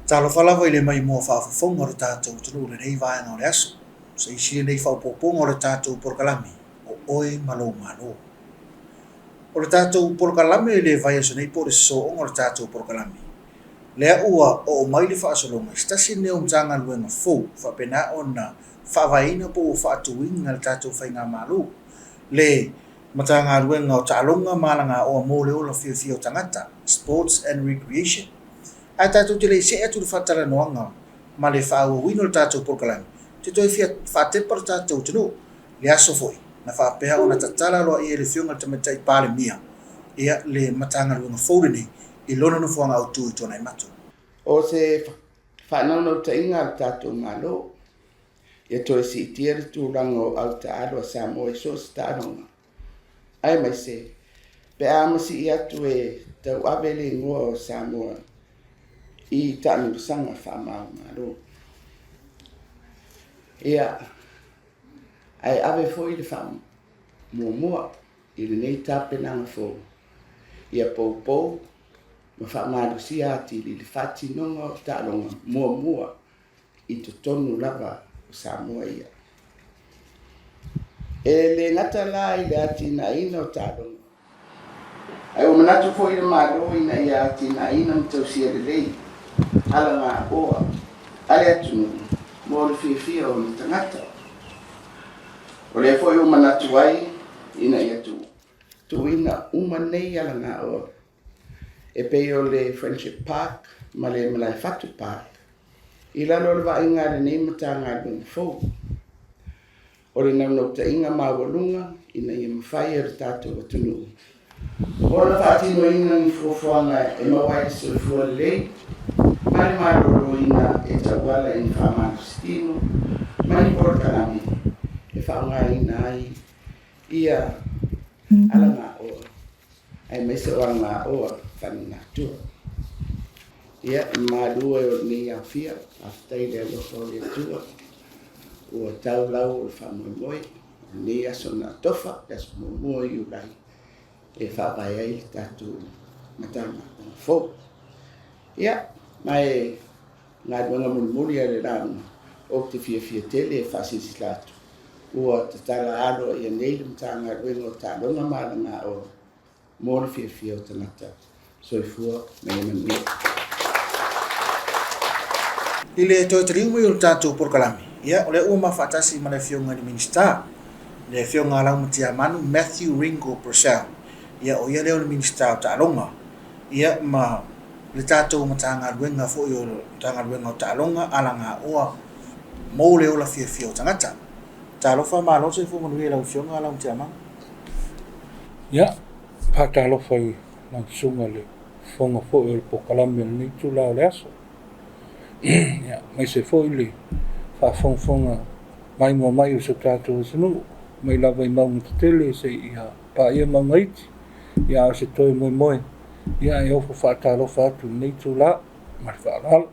Talo falava ile mai mo fa fonga re tātou tunu le nei vai no le aso. Se isi nei fa poponga le tātou porkalami o oi malo malo. O le tātou porkalami le vai aso nei por so o le tātou porkalami. Le ua o mai le fa asolonga stasi ne umtanga luenga fo fa pena ona fa vaina po fa tuinga le tātou fainga malo. Le matanga luenga o talonga malanga o mo le o la fio tangata sports and recreation. A tātou te le se atu le whatara noanga ma le whāua wino le tātou porkalami. Te toi whatepa le tātou tino le aso foi na whapea o na tatala loa i le whiunga te matai pāle mia ia le matanga luenga fōre nei i lona no whuanga au tū i tōna i matu. O se whanau ta inga le tātou malo ia toi si itia le tūrango au ta aloa sa mo e so se tāronga. Ai mai se pe amasi i atu e tau awele ngua o sa moa i tānu sanga whamau ngaro. Ia, ai awe fo i le whamu mua i le nei tāpenanga fo. Ia pou, ma whamaru si ati li le whati nonga o tāronga mua i to tonu lava o Samoa ia. E le ngata la i le ati na ina o tāronga. Ai o manatu fo i le maro ina i ati na ina mtau si le lei. Ala ngā oa, ale atu mō le whiwhia o le tangata. O le fwoi o manatu ai, ina i atu. Tuina uma nei ala ngā oa. E pei o le Friendship Park, ma le Malai Fatu Park. I lalo le wa inga le nei mata ngā lunga fōu. O le naunau ta inga mawalunga, ina i mawhai e le tātou atunu. O le whaatino ina ni fuafuanga e mawai se le fua lei. Mani maroro ina e tawala in whamanu stino, mani porkalami e whaunga ina ai ia ala ngā oa. Ai mese o ngā oa whanina tua. Ia mādua e o ni au fia, aftai le loko le tua, ua tau lau o whamuimoi, ni aso na tofa, aso mua i urai, e whapai ai tatu matanga fō. Ia, mai ngā duanga mulmuli ale rāna o te fia tele e whasisi lātu. Ua te tala alo i a neile mta ngā ruenga o tālonga māla ngā o mōna fia o tangata. Soifua me mani. I le toi tariu mai o le tātou porkalami. Ia, o le ua mawhatasi ma le whiunga ni minista. Le whiunga lau mtia manu Matthew Ringo Purcell. Ia o ia leo ni minista o tālonga. Ia ma le tātou matanga ruenga fo i o tanga ruenga o tālonga ala ngā oa mō leo la fia o tangata. Tālofa malo se fo manuia lau whiunga lau mtia manu. Ia, pātālofa i nangsunga le whonga fo i o le pokalami ni tu lao le aso. Ia, mai se fo i le whawhongwhonga mai mua mai o se tātou sanu, mai lawa i maunga te tele se ia pā ia maunga iti, ia o se toi moe. Ia e ofo whaatalofa atu nei tu la, mari whaalala.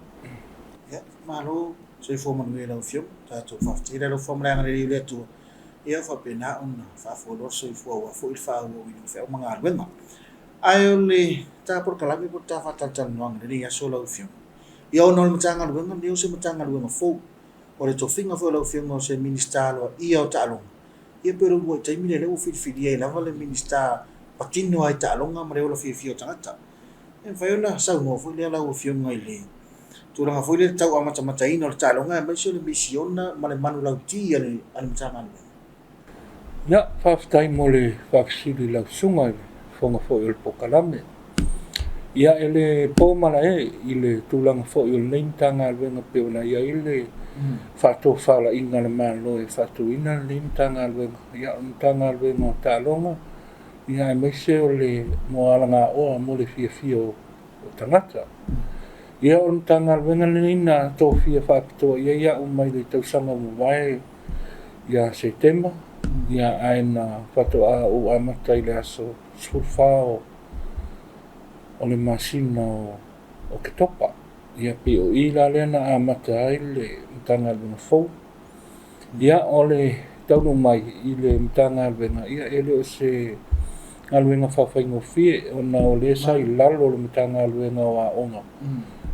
Ia, malo, se fo manuia lau whiunga, tātou whawhtira lau whamreanga le riu le atua. Ia whapena ona whawholorso i fua fo i whaua i whiu mga ruenga. Ai o le tāpor kalami po tā whatatala noanga le aso lau whiunga. Ia o nol matanga ruenga, neo se matanga ruenga fo. O le tofinga fo lau whiunga o se minister loa ia o tālonga. Ia pero ua i taimile leo whiwhiria i lava le minister patino ai tālonga ma leo la whiwhia o tangata. E whai ona sau noa fo le lau whiunga i le. Tūranga fo le tau amata ina o le tālonga e maisio le misiona ma le manu lau ti ale matanga ruenga. Ia, whawhtai mo le whakasiri lau sunga i whonga fo i o le pokalame. Ia e le pōmala i le tūlanga fo i o le neimtanga ruenga peona ia i le whato whala inga le mālo e whato ina le neimtanga ruenga. Ia o neimtanga ruenga o tālonga. Ia e meise o le moala ngā oa mo le fia o tangata. Ia o neimtanga ruenga le neina tō fia whakitoa ia o mai le tausanga mo mai ia September. Ia aina whato a o amata i le aso sulfa o le masina o ke topa. ia pe o I la lea na amata ai le mtanga le fou. Ia o le taunu mai I le mtanga venga ia ele o se alwenga whawhaingofie ona o le sa I lalo le mtanga alwenga o a onga.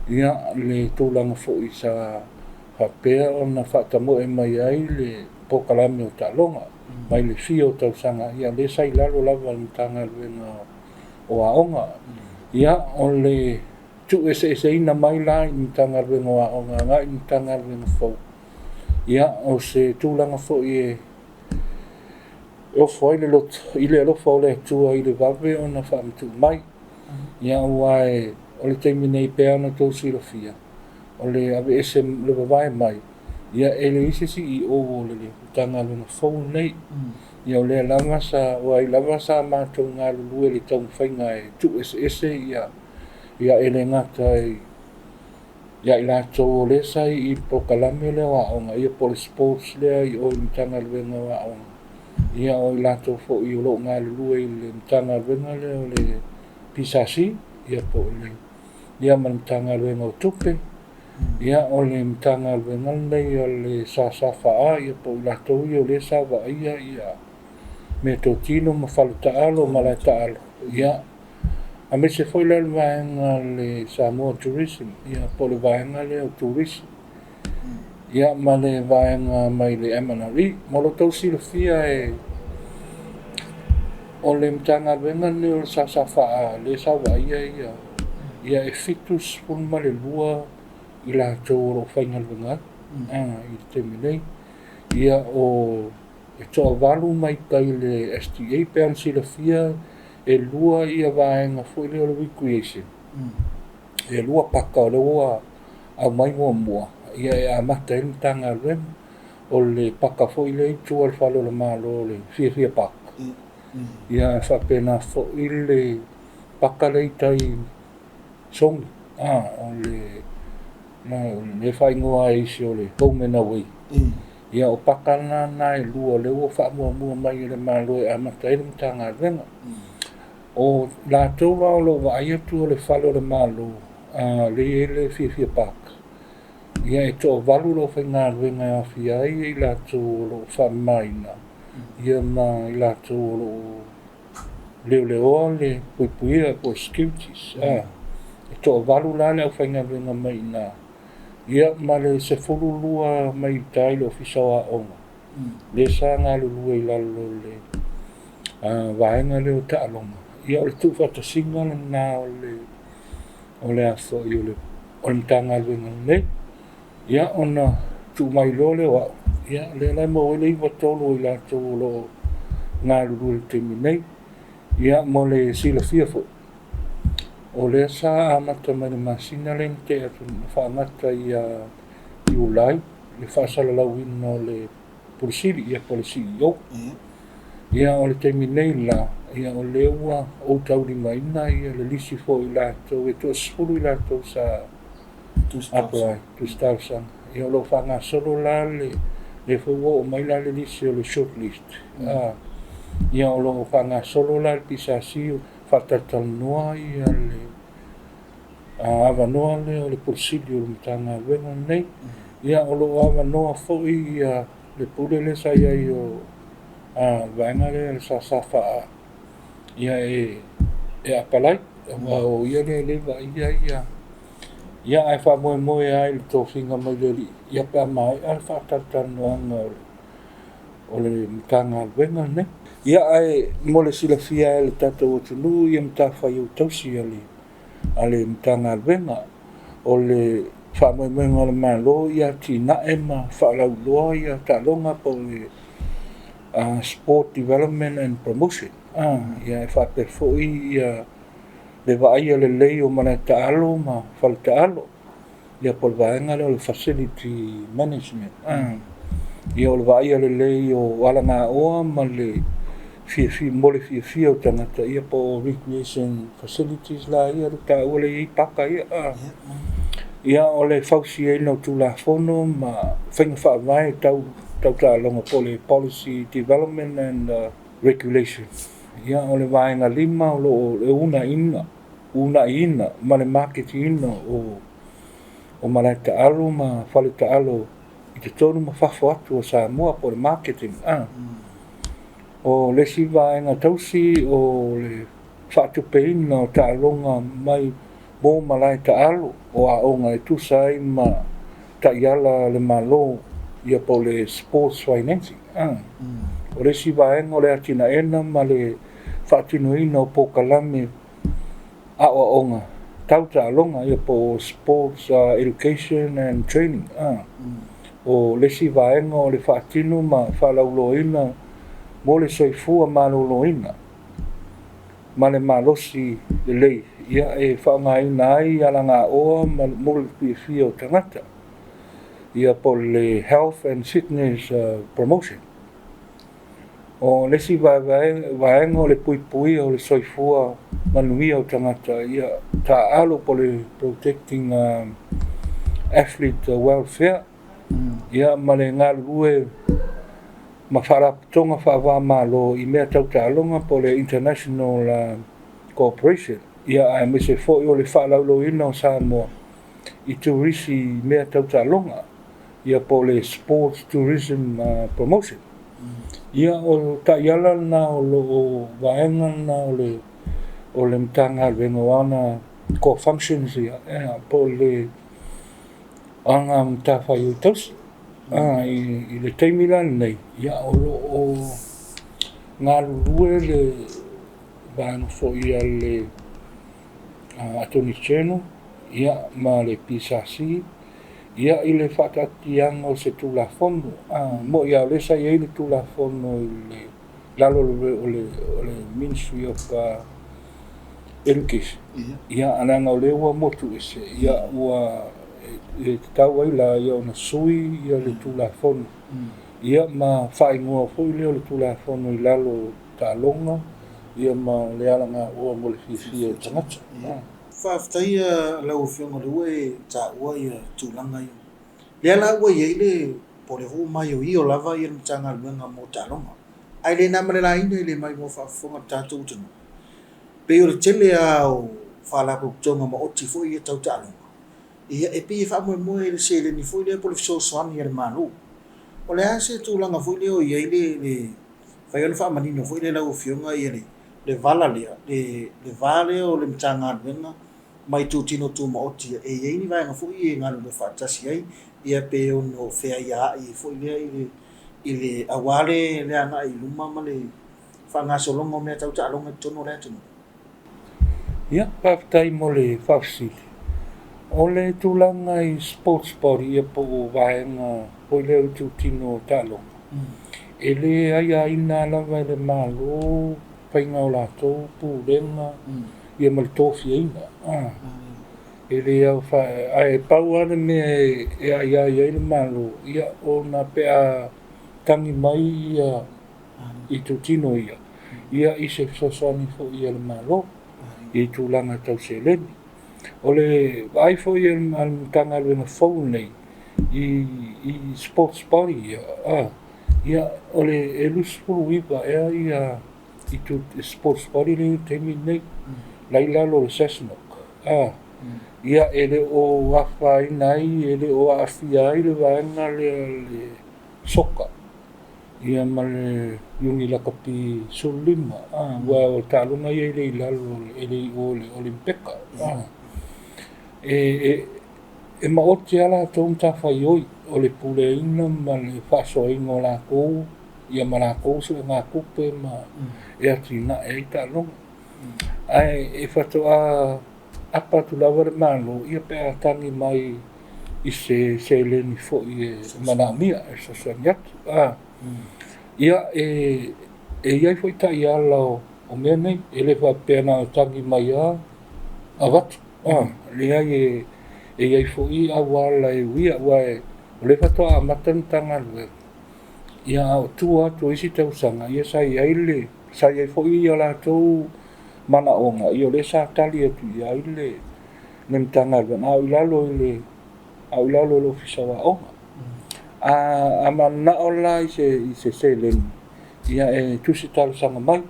Ia le tūlanga fōi sa hapea ona whatamoe mai ai le pokalame o talonga. Mai le fio tau sanga ia le sa I lalo lava le mtanga alwenga o a onga. Ia o le tu ese ina mai la I mtanga alwenga o a onga ngai mtanga alwenga fōu. Ia o se tūlanga fōi o foi le lot ile lo fo le tua ile vave ona fa mtu mai ia wai o le temi nei pe ana to silofia o le ave ese le vai mai ia ele isi si I o le tanga le fo nei ia o le langa sa wai lava sa ma to nga lu le tong fainga e tu ese ia ele ngata ia ila to le sai I pokalame le wa ona ia pol sports le I o tanga le wa ona ia o I lato fo I lo ngā lulua I le mtanga wenga le o le pisasi ia po le ia ma mtanga wenga o tupe ia o le mtanga wenga le o le sasafa a ia po I lato I o le sawa ia me to tino ma faluta alo ma la taalo ia a me se foi le vaenga le Samoa tourism ia po le vaenga le o tourism ia ma le vaenga mai le MNRI mo lo tau silofia o le mtanga wenga le o sasafa le sawa ia e fitus pun ma le lua I la tau o whainga wenga I te minei ia o e toa walu mai kai le STA pe an silofia e lua ia vaenga foi le o le recreation e lua paka o le ua au mai mua ia e amata I mtanga wen o le paka foi le tu al falo le malo le fia pak ia fa pena foi le paka le tai song o le fai ngoa I si o le home and away ia o paka na e lua le ua fa mua mai le malo e amata I mtanga wen o la tau rao lo wa ia tu o le falo le malo le fia pak ia e to valu lo whainga ruenga a fia I la tō lo whamaina ia ma I la tō lo leo le puipuia po securities e to valu la le au whainga ruenga mai na ia ma le se fulu lua mai tai lo fisawa onga le sa ngā lulua I lalo le vaenga leo ta alonga ia o le tu whata singa le nā o le aso I o le mtanga ruenga nei ia ona tu mai lole wa ia le lai mo le I tolo I la tolo ngā lulu te minei ia mo le silafia fo o le sa amata mai le masina le te atu whaangata I ulai le whaasala lau ino le pulisiri ia polisi yo ia o le te minei la ia o le ua o tauri mai na ia le lisi fo I la tolo e to spulu I la tolo sa apply 2000 ia lo fanga solo la le fo o mai la le lisi o le shortlist ia lo fanga solo la pisasi fatatal noa ia le ava noa le o le porsilio le mtanga wenga nei ia lo ava noa fo ia le pule le sa ia o vaenga le sasafa ia e apalai o ia le va ia ai fa mo ai le tofinga mai le ia pa mai al fa tatano o le mtanga wenga ne ia ai mo le silafia le tatou tulu ia mta fa eu tausi ale mtanga wenga o le fa mo le malo ia tina ema fa la lo ia talonga po le sport development and promotion ia fa per foi ia le vai le lei o mana taalo ma falta alo ia por vaenga le facility management ia o vai le lei o ala nga o ma le fi o tangata ia po recreation facilities la ia ta o le I paka ia o le fausi e no tu la fono ma whainga wha vai tau ta longa po le policy development and regulation ia o le vaenga lima o le una ina ma le market ina o malai ta'alo ma whale ta'alo i te tonu ma whawha atu o Samoa po le marketing. O lesi vaenga tausi o le whaatupeina o ta'alonga mai mō malai ta'alo o a onga e tusai ma ta'iala le malo ia po le sports financing. O lesi vaenga o le atina ena ma le whaatinuina o Pokalame a o onga tau ta'alonga ia po sports education and training. O lesi vaenga o le whaatinu ma whalauloina mo le soifua maloloina ma le malosi le lei ia e whaangaina ai ala ngā oa mo le pia o tangata ia po le health and fitness promotion. O lesi vaenga o le pui o le soifua manuia o tangata ia ta'alo po le protecting athlete welfare ia ma le ngalue ma wharapatonga whawa malo i mea tau ta'alonga po le international cooperation ia ai me se fo o le whalauloina o Samoa i turisi mea tau ta'alonga ia po le sports tourism promotion ia o ta'iala na o lo vaenga na o le mtanga vengoana ko functions ia po le anga mtawhai o tausi i le teimila nei ia o ngā lulue le vaenga fo ia le Attorney General ia ma le PSRC ia i le whakatianga o se tulafono mo ia le sa ia i le tulafono i le lalo o le Ministry of Education ia ananga o le ua motu ese ia ua e tau ai la ia ona sui ia le tulafono ia ma whaingoa fo i leo le tulafono i lalo ta'alonga ia ma le alanga ua mo le fia tangata. Whaftaia lau whionga le ue ta ua ia tūlanga ia. Lea la ua ia le po le hu mai o i o lava ia mtanga luenga mo ta'alonga. Ai le namare la ina le mai mo whafonga tātou tanu. Pe o le tele a o whalapu tonga ma oti fo ia tau ta'alonga. Ia e pi fa mo le se le ni fo le po le so soan ia le manu. O le ase tūlanga fo le o ia le fa ia fa manino fo le lau whionga ia le vala le vale o le mtanga luenga mai tu tino tu ma oti e ye ni vai nga fu i nga le fatasi ai ia pe o no fea ia i fu i le awale le ana i luma ma le fa nga so longo me tau ta longo tono le tono ia paftai mo le fafsili o le tulanga i sports body ia po vaenga po le tu tino talo e le ai ina lava le malo painga o lato pu lenga ia mal tofi ina ele au fa ai pau ana me ia le malo ia ona pe a tangi mai ia i tu tino ia i se sosani fo ia le malo i tu langa tau seleni o le ai fo ia al tanga le phone nei i sports body ia o le elus fu wipa ia i tu sports body le temi nei laila lo le sesnok ia ele o afa inai ele o afia ile vaenga le soka ia male yungi la kapi sulima wa o talunga ia ile lalo ele o le olimpeka e ma oti ala tōng tawhai oi o le pule ina ma le whaso ingo la kou ia ma la kou se ngā kupe ma e ati na e talunga ai e whatoa apa tu lava le malo ia pe a tangi mai i se leni fo i manamia e sasaniatu ia e iai fo i tai ala o mea nei e le whapena tangi mai a watu le ai e iai fo i awala e wia wae o le whatoa a matanitanga lue ia o tu atu isi tausanga ia sa iai le sa iai fo i ala tau mana onga i o le sa tali atu ia i le nemtanga lue au ilalo le ofisawa onga a mana ola i se selen ia e tusi talo sanga mai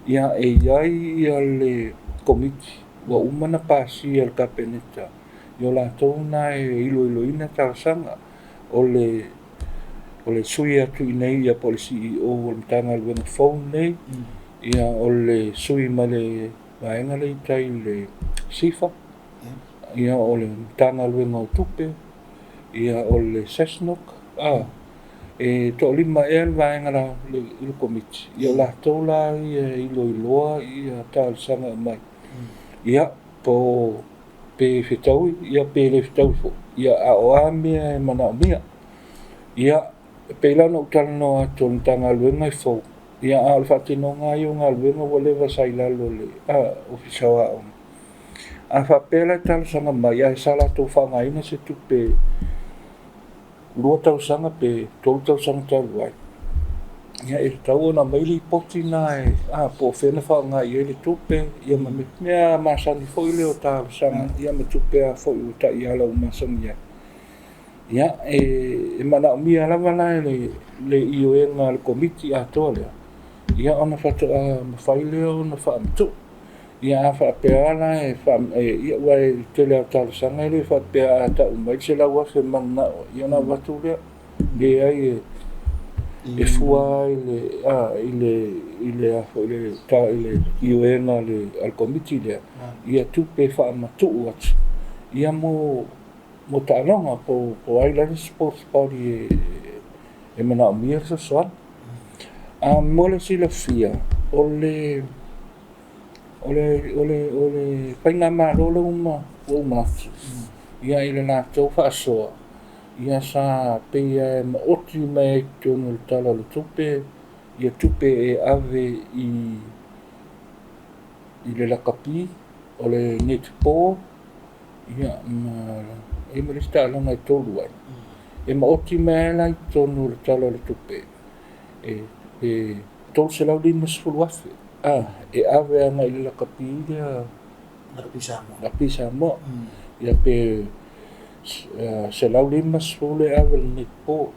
ia e iai ia le komiti wa umana pasi al kapeneta Yo lātou nā e iloina talasaga o le sui atu i nei ia po le CEO o le matanga luenga phone nei ia o le sui ma le vaenga le itai le sifa ia o le matanga luenga o tupe ia o le Cessnock e to lima e le vaenga la le komiti ia lātou la ia iloa ia talasaga mai ia po pe fitau ia pe le fitau fo ia a o mea e mana mea ia pe la no tal no aton tanga luenga fo ia a le fatino nga yo nga luenga wale va sai la lo le ofisawa a fa pela tal sanga mai ai sala to fa ngai na se tu pe lua tau sanga pe tolu tau sanga tau wai ia e tau na mai li poti na e po fena fa ngai e le tupe ia ma mea masani fo ile o ta sanga ia me tupe a fo u ta ia la uma sanga ia e mana mia la vala le io e nga le komiti a tole ia ona fatu a mafaile ona fa amtu ia fa peala e fa ia wai tele ta sanga le fa pe a ta mai se la wa fe mana ia na watu le ai e fua ile a fo le ta ile io e nga le al komiti le ia tupe fa amtu wat ia mo talonga po ai la sports party e mana mia so soan mole sila fia ole painga malo uma ia ile na tau fa so ia sa pe ma oti mai tonu tala le tupe ia tupe e ave i le lakapi ole netpo ia e me resta longa i tolu ai. E ma oti mea lai tonu le tala le tupe. E tolu se lau lima sifuru afe. E ave anga i le lakapi ia Lapi Samoa. Ia pe se lau lima sifuru le ave le netpo.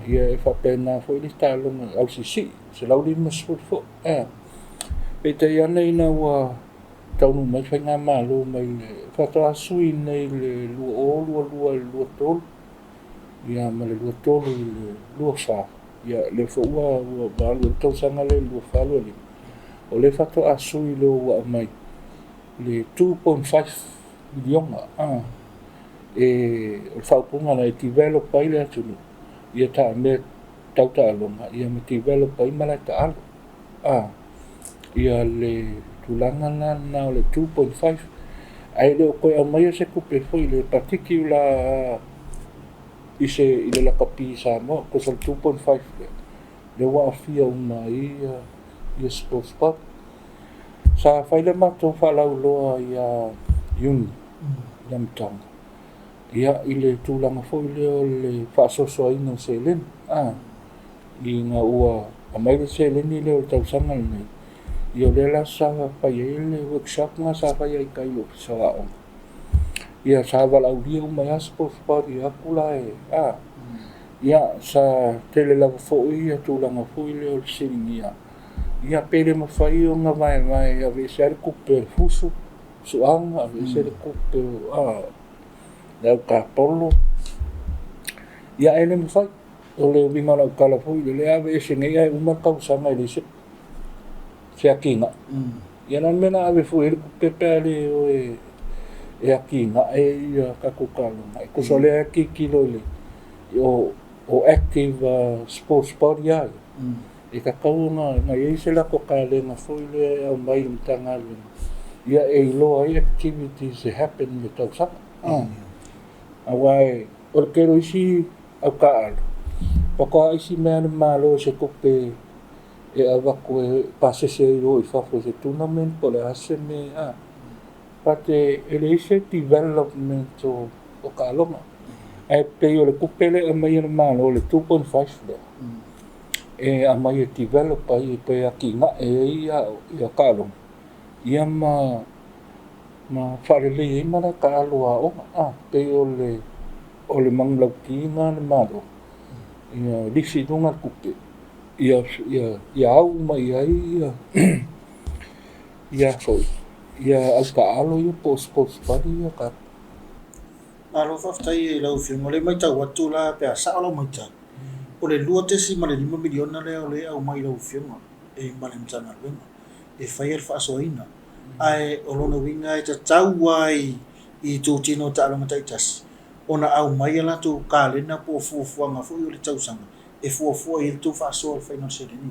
Ia e whapena fo i le tala longa au sisi. Se lau lima sifuru fo. Pe te iana ina wa taunu mai whainga malo mai whata sui nei le lua tolu ia ma le lua tolu i le lua wha ia le whaua walu e tausanga le lua whalu ali o le whata sui le ua mai le 2.5 milionga e o le whaupunga na e develop ai le atunu ia ta me tau ta alonga ia me develop ai malai ta alo ia le tulanga na le 2.5 ai le ko a mai se kupe foi le particular i le lakapi sa mo ko sa 2.5 le wa fia una ia sports park sa fai le mato fa la loa ia yun tong ia ile tulanga foi le fa so ina se len i nga ua a mai se len ni le tau sanga nei ia le la sa fai le workshop nga sa fai ai kai lo sa o ia sa vala ulia uma ya sports party akula ia sa tele la fo ia tulanga fo le o sinia ia pele ma fai o nga vai a ve ser kupe fusu suanga a ve ser kupe le ka polo ia ele ma fai o le vinga la kala fo le ave se nei ai uma causa mai le se akinga ia na mena ave fu ele pepe ale o e akinga ia kakukalo mai ko so le kilo le o active sports party ai e kakauna na ia se la ko kale na fu le au mai mtanga le ia e lo ai activities happen le tau sa awai o kero isi au kaalo poko isi mena malo se kope e ava ko pase se ro I fa se tournament po le ase me pate ele se development o kaloma e pe o le kupele e mai malo le 2.5 le e a mai develop ai pe aki nga ia kaloma ia ma fare le mana kalo a pe o le manglautina le malo ia disi dunga kupe ia au mai ai ia foi ia alka alo ia sports party ia ka alo whaftai e lau whiunga le mai tau atu la pe a sa alo mai tau. O le lua tesi ma le 5 miliona le o le au mai lau whiunga e male mtana luenga. E whai al whaasoaina. Ai o lona winga e ta tau ai i tō tino ta alonga taitasi. Ona au mai ala tu kalena po fuafuanga fu i o le tausanga. E fuafua i tu whaasoa le whainga sereni.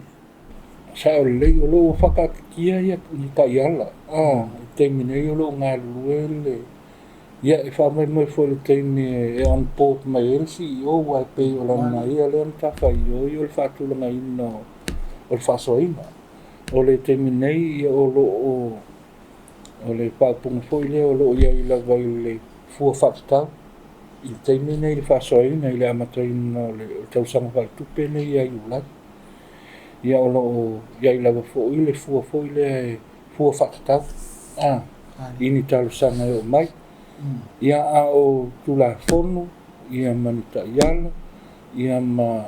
Sa o lei o lo whakakikia ia i ka iala. Teimi nei o lo ngā lue le. Ia e whamai mai fo le teimi e on port mai elsi i o wai pe o lana ia le an tawhai o i o le whaatulanga ino o le whaasoaina. O le teimi nei ia o lo o le whaapunga fo i le o lo ia i la vai le fua whaatutau. I teimi nei le whaasoaina i le amataina o le tausanga whaatupe nei ia i ulai. Ia o lo ia i la fo i le fua fo i le fua whaatutau. Ini talo sanga o mai. Ia a o tulafono, ia manita iala, ia ma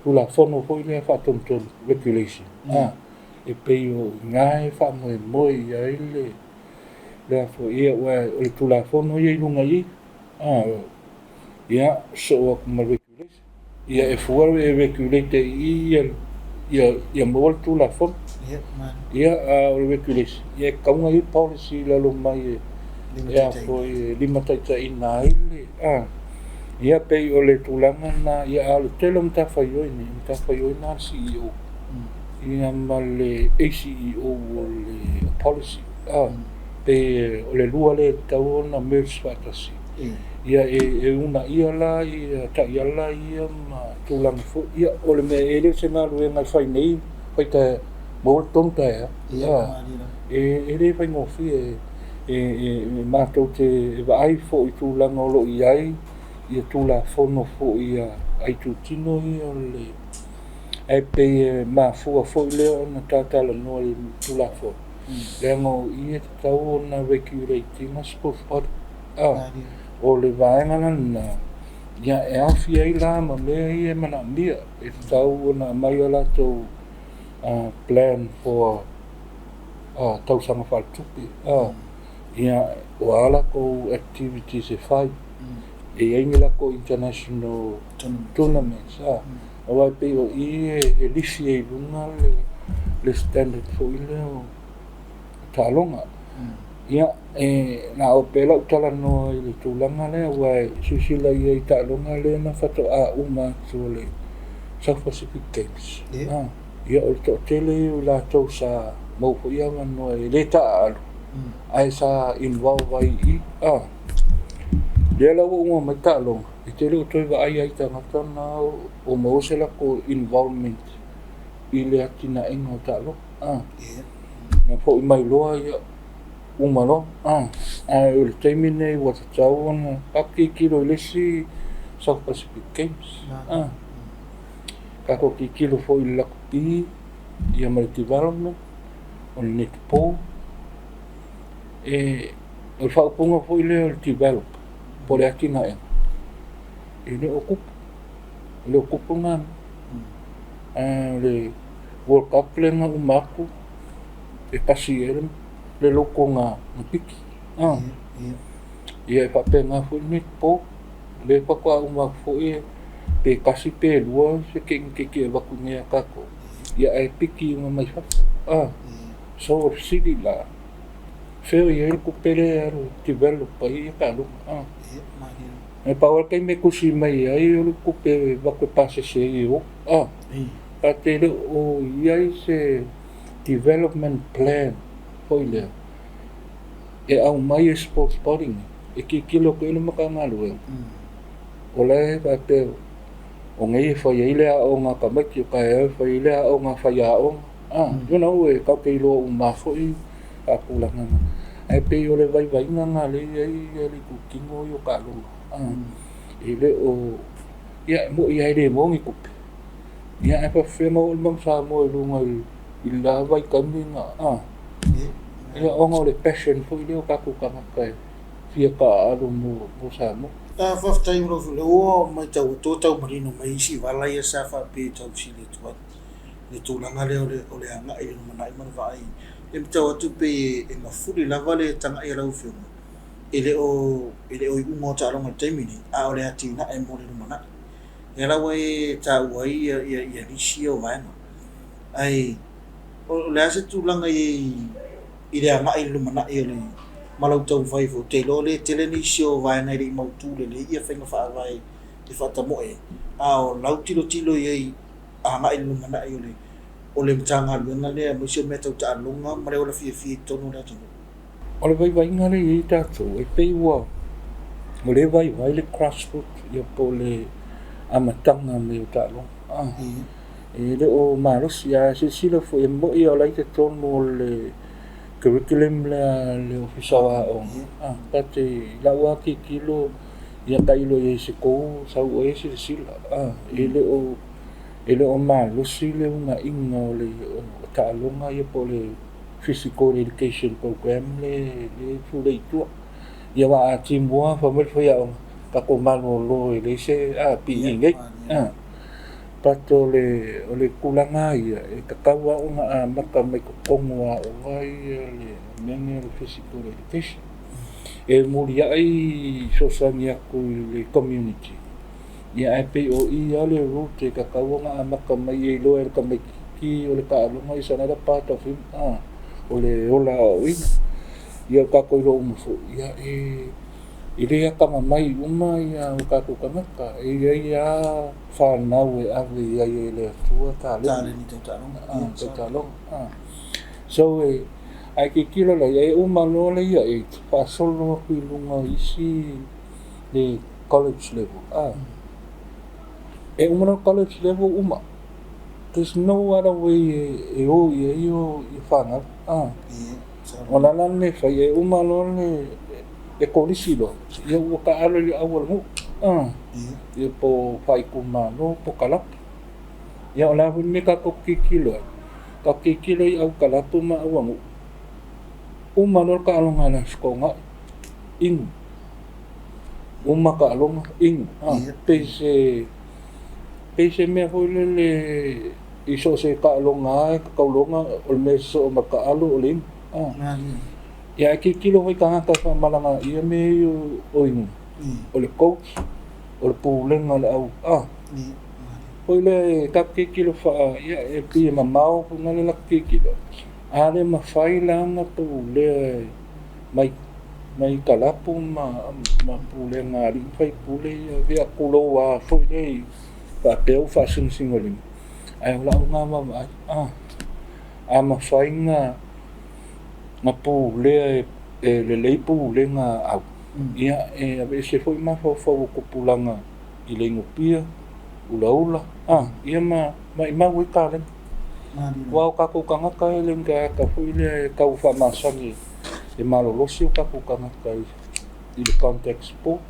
tulafono fo i le whaatontonu regulation. E pei o ngai whaamoe moe ia i le lea fo ia o le tulafono ia i lunga i. Ia so o kuma regulation. Ia e fuaru e regulate ia mo le tulafono. Ia o le regulation. Ia kaunga i policy lalo mai e ia foi lima taita ina ile ia pei o le tulanga na ia ale telo mtawhaioi na CEO ia ma le ACEO o le policy pe o le lua le tau na merge fatasi ia e una ia la ia ta ia la ia ma tulanga fo ia o le me ele se na lu nga fai nei fai ta mo tonta ia ele fai mo fi e mātou te ai fo i tūlanga o lo i ai i tūla fono fo i ai tūtino i o le e pe mā fua fo i leo na tātala noa i tūla fono le ngō i e tau o na regulating a sports body o le vaenga na ia e awhi ai la ma mea i e mana mia e tau o na mai ala tau plan for tausanga whaltupi ia o ala ko activities e fai e aingi la ko international tournaments o ai pe o i e lisi e lunga le standard fo i leo talonga ia e na o pela utala no i le tūlanga le wai susila i talonga le na whato a uma so le South Pacific Games ia o to tele o la tau sa mau fo ia no e le ta alu ai sa involve ai le la o mai talonga e te lo toi va ai tangata na o mo se la ko involvement i le atina engo talo na fo mai loa ia umalo o le taimi nei wa tau ona paki kilo lesi South Pacific Games ka ko ki kilo fo i lakpi ia mai development o le netball e o whaupunga fo i leo develop po le atina e le okupu ngā le World Cup le ngā umaku e pasi le loko ngā piki ia e whape ngā fo i netball le pakua umaku fo i pe kasi pe lua se ke e waku ngea kako ia e piki ngā mai whapa so city la feo i ko pere aru develop ai ka lu e pawal kai me kusi mai ai o ko pe va ko pase se o pa te o ia se development plan hoile e au mai sports boarding e ki kilo ko ile maka ngalu o le pa te o ngai fa ile o nga ka maki ka e fa ile o nga fa ya o you know e ka ke lo ma fo i a pula nga ai pe o le vai nga le ai ku kingo yo ka lo ile o ia mo ia le mo ngi ku ia e pa fe mo mo sa mo lu nga i la vai ka mi nga ia o nga le passion fo ile o ka ku ka ka fia ka alu mo sa mo whaftai uro le o mai tau tōtau marino mai si wala ia sa wha pe tau si le tuat le tūlanga le o le anga i mana i mana vai e mtau atu pe e mafuri lava le tanga i rau whiunga ele o mo cha lo ngai mi ni a ole ati na e mo le mana e la wai ta wai ia ni sio vai no ai o le ase tu langa i le anga i lu mana i le malau tau vai fo te lo le tele ni sio vai na i mau tu le ia fenga fa vai te fa ta mo e a o lau tilo i anga i lu mana i le o le mtanga lu na le mo sio meta ta lunga ma le o le fi tonu le tonu O le vai ngare i tātou, e pei ua. O le vai le grassroots, ia po le amatanga me o tālo. E le o marosi, a se sila fo e mo i o lai te tonu o le curriculum le ofisawa o. Pa te laua ki kilo, ia kailo e se kou, sau o e se sila. E le o marosi le unga inga o le tālonga ia po le physical education program le fulai tu ia wa timua fa mo fa ya ka ko malo lo le se pi ngai pato le kulanga ia e ka kawa una maka mai ko konga o vai le mene le physical education e mulia ai sosania ku le community ia pe o ia le route ka kawa maka mai e lo ka mai ki o le ka lo mai sana da part of him o le ola o ina ia kako i ro'o mafo ia e rea kama mai uma ia o kako kanaka ia whanau e ave ia e le atua tāle ni te tālonga so ai ki kilo la ia e uma no le ia e whasolo kui lunga isi le college level e uma no college level uma there's no other way e o ia i whanau o la lane fai e uma lone e kolisi lo ia ua ka alo li awal mu ia po fai kumano po kalap ia o la me ka kikilo i au kalapu ma awangu uma lo ka alonga na skonga ing uma ka alonga ing pese me foi le iso se ka longa ka kaulonga o me so ma ka alo ling ya ki kilo hoi ka ka fa malanga ia me o ing o le coach o le pulenga le au hoi le ka ki kilo fa ia e pi ma mau na le ki kilo ale ma fai langa tu le mai kalapu ma pulenga ri fai pule ia kulo wa foi le pa peu fa singolin ai la nga ma ma fai nga pu le le pu le nga au ia e ave se foi ma fo ko pulanga i le ngopia ula ia ma we ka le wa ka ko kanga ka le nga ka foi le ka u fa ma sangi e malo lo si ka ko kanga ka i le context sport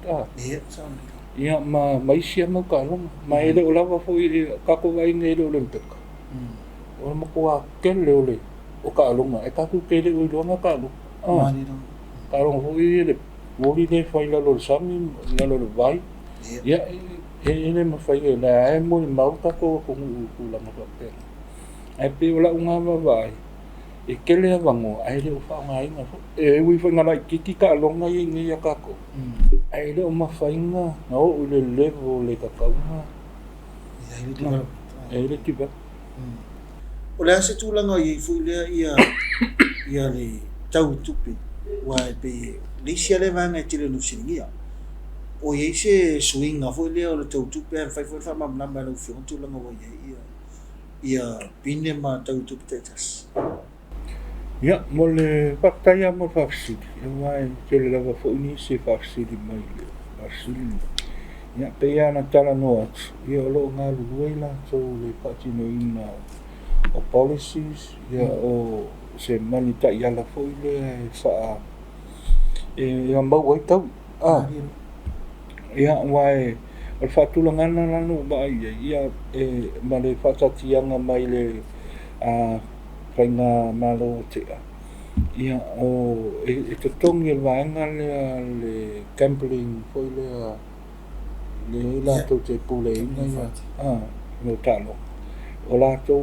ia ma isia ma ka lo ma ele o lava foi ka ko vai nei le olympic o mo ko ke le o ka longa e ka ku ke le o longa ka lo ka lo foi le voli le fai la lo sami la lo vai ia ele ma fai la e mo ma ka ko la ma ka ai pe o la unga ma vai e ke le vango ai le o fa ngai na e wi fa ngala ki ka longa i ngi ya ka ko ai le o ma fai nga no le level le ka ka e le tiba o le ase tūlanga i fu lea ia le tau tupi wa pe le sia le vanga tile no singia o ye se swinga fu lea o le tau tupi fai fa ma namba no fu tūlanga wa ia pine ma tau tupi tetas ia mo le pataya mo fafsidi mai ke le lava fo ni se fafsidi mai le fafsidi ia pe ia na tala no ia lo nga luela so le patino ina o policies ia o se manita ia la fo le fa ia mau ai tau ia wai o fatulanga na no ba ia ma le fatatianga mai le kainga malo te ia o e te tongi e vaenga le gambling foi le lato te pule ina ia no talo o lato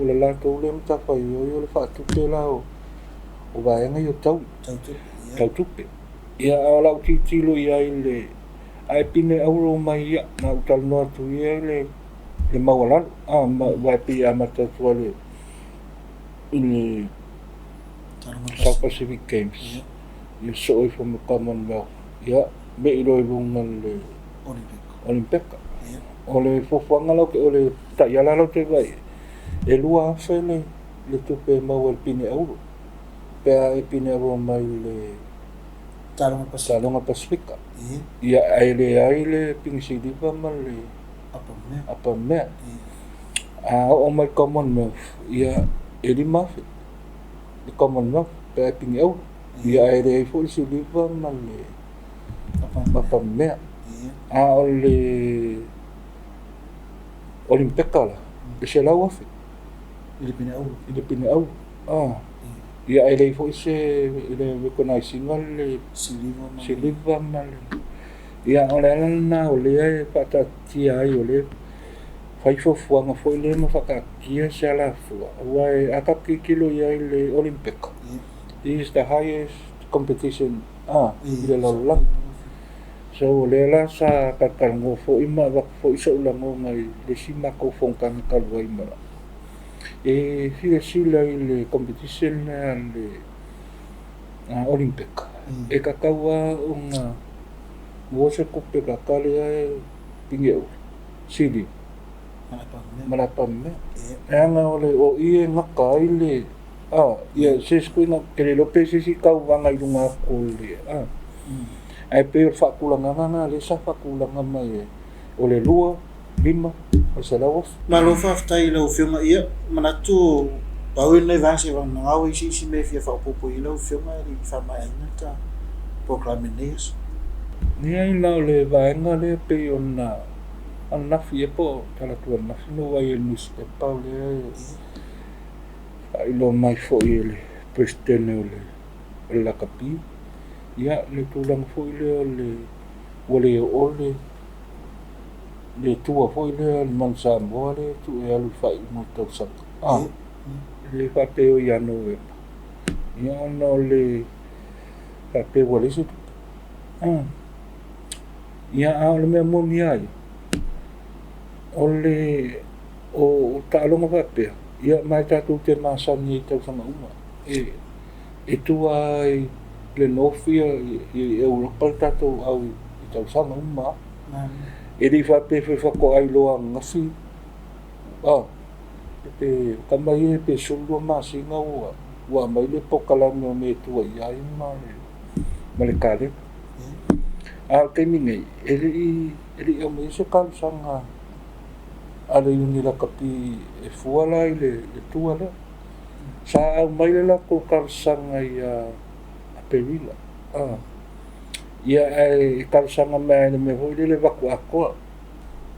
le mta fai o le fatu te lao o vaenga i o tau tupe ia ala titilo ia ile ai pine auro mai ia na utal no tu ia le mawala wa pi amata tuale in South Pacific Games ia so from the Commonwealth ia me ilo lungan le Olympic ole fofanga lo ke ole ta yala lo te vai e lua fele le tupe mau el pine auro pe e pine auro mai le Talonga Pasifika ia aile pingsi di pa mal le apa me o mai Commonwealth ia e di mafi the Commonwealth pe pine auro ia aile fo si di pa mal le apa me ole Olimpeka la se la wafi ile pine auro ia ele fo se ele recognizing le siliva mal ia ole na ole pata tia ole fai fo fuanga fo le ma faka kia se la fu wai akaki kilo ia le Olympic is the highest competition ile la so le la sa kakalngo fo ima wa fo iso lango ngai le sima ko fonkan kalwai mala e sila le competition le Olympic e kakawa unga wose kupe kakale pingeu sili malapamme anga ole o ie ngaka ile ia seskuina kele lope sisi kau wanga ilunga kule ai pe fakulanga na le sa fakulanga mai ole lua 5 o se lawas malo faftai lo filma ia manatu bawin nei vasi van ngau isi me fia fa popo i lo filma i fa mai nata proclamines ni ai na le vaenga le pe ona ana fie po kala tu na no vai nus e paule ai lo mai fo ele presidente ole la capi ia le tulang fo ile ole le tua foi le mansa mole tu e alu fai mo tau sa le fa pe o ya no le fa pe wale su ia a le mo mi ai ole o talonga fa pe ia mai ta tu te masa ni tau sa uma e tu ai le nofia e Europa ta tu au tau sa uma e di fa pe fa ko ai lo ngasi pe kamai pe sulu ma singa wa mai le pokala no me tu ai ma le kale ke mingi ele o me se kan sanga ale uni la kapi e fuala ile tu ala sa mai la ko kan sanga ia perila ia ai kal sanga me ho le vaku ako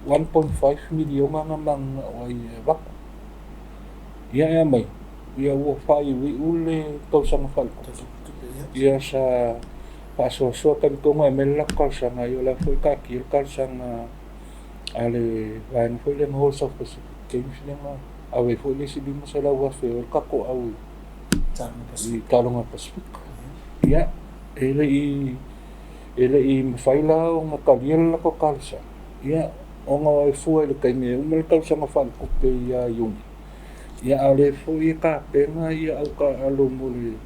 1.5 million nga mang oi vaku ia mai ia wo fai wi ule to sanga fal ia sa paso so kan ko mai mel kal sanga yo la foi ka ki kal sanga ale vain foi le mo so que infinema ave foi le si bimo sa la wa fe ka ko au talonga Pacific ia ele i faila o makaliel ko kalsa ia o nga fu ele kai me o kalsa ma fan ko pe ia yung ia ale fu i ka pe nga ia au ka alo mole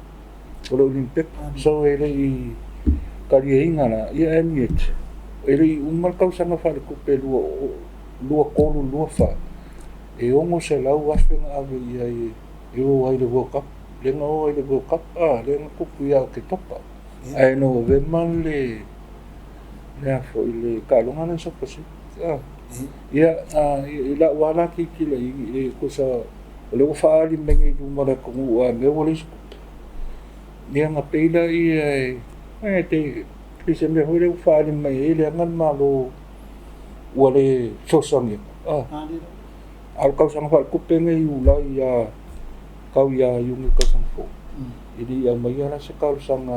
o Olympic so ele i kalienga la ia eniet ele i umal kalsa ma fan ko pe lua kolu lua fa e o mo se lau afe nga ave ia i o ai le World Cup le no ai le World Cup le no kupu ia ke topa ai no ve man le fo le kalonga na sa pasi ia ila wala ki le ko sa le o fa ali mengi du mara ko wa me wole ia nga peila i te pise me hore o fa ali mai le ngan malo wale sosami al kau sang fa ku penge u la ia kau ia yung ka sang fo ili ia mai ala se kau sang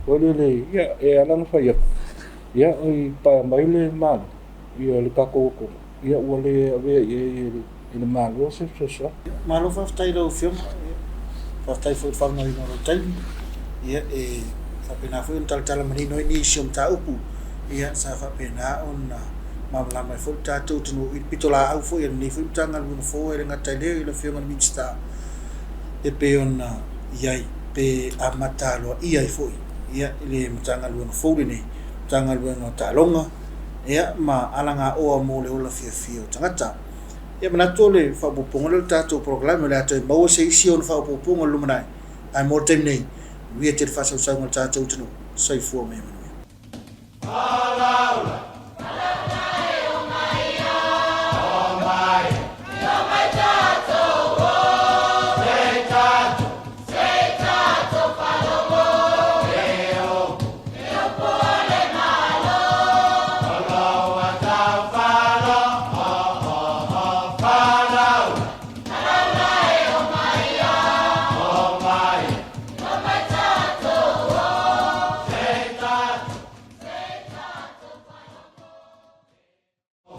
wale le ia e alang fa ia oi pa mai le mal ia le ka ko ia wale ave ele mal o se so malo fa tai lo film fa tai fo fa no no hotel ia whapena fo un tala manino ni siom ta upu ia sa whapena on mamala mai fo tātou tunu i pitola au fo ia ni fo tanga lu fo e nga tale i le fionga minsta e pe on iai pe amata lo ia fo ia le mtanga lu fo ni tanga lu no talonga ia ma alanga o mo le ola fio tangata ia mana tole fa poponga le tātou programa le ato mau se isi on fa poponga lu mana ai mo tem nei we te fa sa sa tātou tunu sai fo me